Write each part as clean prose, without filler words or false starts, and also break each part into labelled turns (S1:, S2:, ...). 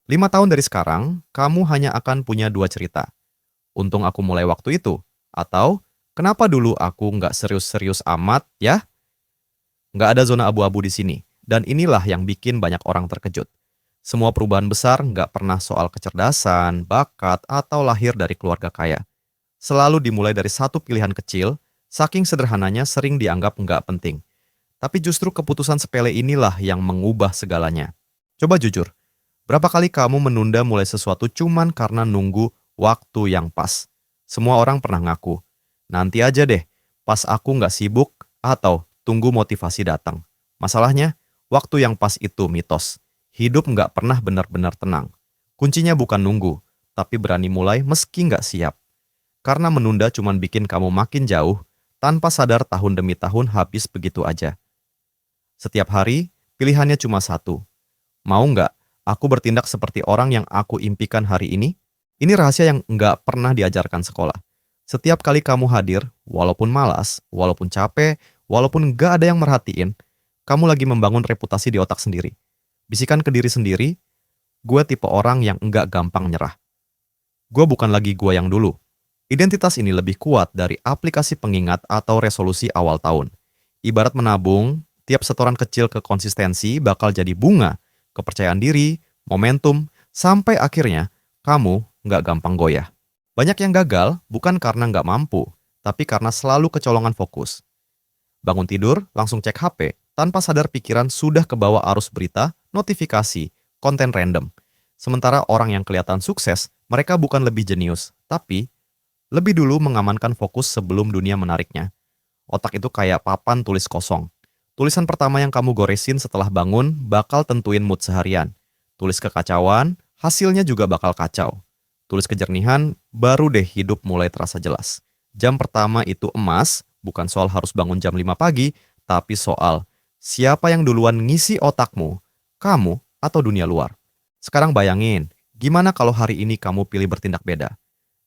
S1: 5 tahun dari sekarang, kamu hanya akan punya dua cerita. Untung aku mulai waktu itu. Atau, kenapa dulu aku nggak serius-serius amat, ya? Nggak ada zona abu-abu di sini. Dan inilah yang bikin banyak orang terkejut. Semua perubahan besar nggak pernah soal kecerdasan, bakat, atau lahir dari keluarga kaya. Selalu dimulai dari satu pilihan kecil, saking sederhananya sering dianggap nggak penting. Tapi justru keputusan sepele inilah yang mengubah segalanya. Coba jujur, berapa kali kamu menunda mulai sesuatu cuman karena nunggu waktu yang pas? Semua orang pernah ngaku, nanti aja deh, pas aku nggak sibuk, atau tunggu motivasi datang. Masalahnya, waktu yang pas itu mitos. Hidup nggak pernah benar-benar tenang. Kuncinya bukan nunggu, tapi berani mulai meski nggak siap. Karena menunda cuman bikin kamu makin jauh, tanpa sadar tahun demi tahun habis begitu aja. Setiap hari, pilihannya cuma satu. Mau nggak aku bertindak seperti orang yang aku impikan hari ini? Ini rahasia yang nggak pernah diajarkan sekolah. Setiap kali kamu hadir, walaupun malas, walaupun capek, walaupun nggak ada yang merhatiin, kamu lagi membangun reputasi di otak sendiri. Bisikan ke diri sendiri, gue tipe orang yang nggak gampang nyerah. Gue bukan lagi gue yang dulu. Identitas ini lebih kuat dari aplikasi pengingat atau resolusi awal tahun. Ibarat menabung, tiap setoran kecil ke konsistensi bakal jadi bunga, kepercayaan diri, momentum, sampai akhirnya kamu nggak gampang goyah. Banyak yang gagal bukan karena nggak mampu, tapi karena selalu kecolongan fokus. Bangun tidur, langsung cek HP, tanpa sadar pikiran sudah kebawa arus berita, notifikasi, konten random. Sementara orang yang kelihatan sukses, mereka bukan lebih jenius, tapi lebih dulu mengamankan fokus sebelum dunia menariknya. Otak itu kayak papan tulis kosong. Tulisan pertama yang kamu goresin setelah bangun bakal tentuin mood seharian. Tulis kekacauan, hasilnya juga bakal kacau. Tulis kejernihan, baru deh hidup mulai terasa jelas. Jam pertama itu emas, bukan soal harus bangun jam 5 pagi, tapi soal siapa yang duluan ngisi otakmu, kamu atau dunia luar. Sekarang bayangin, gimana kalau hari ini kamu pilih bertindak beda?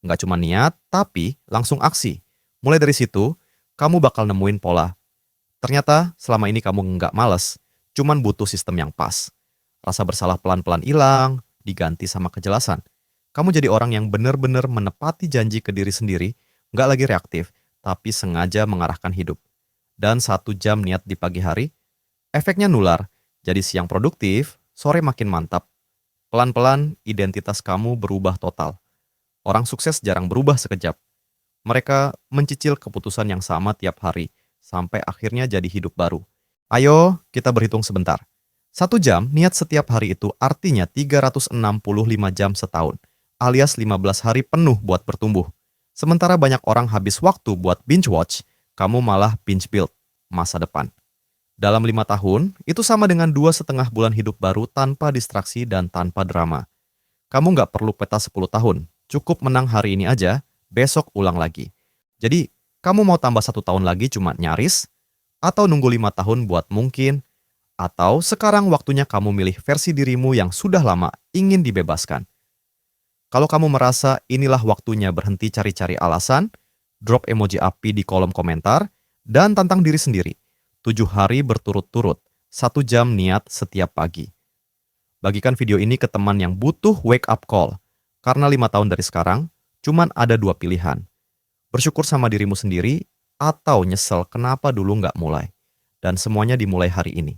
S1: Nggak cuma niat, tapi langsung aksi. Mulai dari situ, kamu bakal nemuin pola. Ternyata selama ini kamu nggak males, cuman butuh sistem yang pas. Rasa bersalah pelan-pelan hilang, diganti sama kejelasan. Kamu jadi orang yang benar-benar menepati janji ke diri sendiri, nggak lagi reaktif, tapi sengaja mengarahkan hidup. Dan 1 jam niat di pagi hari, efeknya nular. Jadi siang produktif, sore makin mantap. Pelan-pelan identitas kamu berubah total. Orang sukses jarang berubah sekejap. Mereka mencicil keputusan yang sama tiap hari, sampai akhirnya jadi hidup baru. Ayo, kita berhitung sebentar. 1 jam niat setiap hari itu artinya 365 jam setahun, alias 15 hari penuh buat bertumbuh. Sementara banyak orang habis waktu buat binge watch, kamu malah binge build masa depan. Dalam 5 tahun, itu sama dengan 2,5 bulan hidup baru tanpa distraksi dan tanpa drama. Kamu nggak perlu peta 10 tahun, cukup menang hari ini aja, besok ulang lagi. Jadi, kamu mau tambah 1 tahun lagi cuma nyaris, atau nunggu 5 tahun buat mungkin, atau sekarang waktunya kamu milih versi dirimu yang sudah lama ingin dibebaskan. Kalau kamu merasa inilah waktunya berhenti cari-cari alasan, drop emoji api di kolom komentar, dan tantang diri sendiri. 7 hari berturut-turut, 1 jam niat setiap pagi. Bagikan video ini ke teman yang butuh wake up call. Karena 5 tahun dari sekarang, cuman ada dua pilihan. Bersyukur sama dirimu sendiri, atau nyesel kenapa dulu nggak mulai. Dan semuanya dimulai hari ini.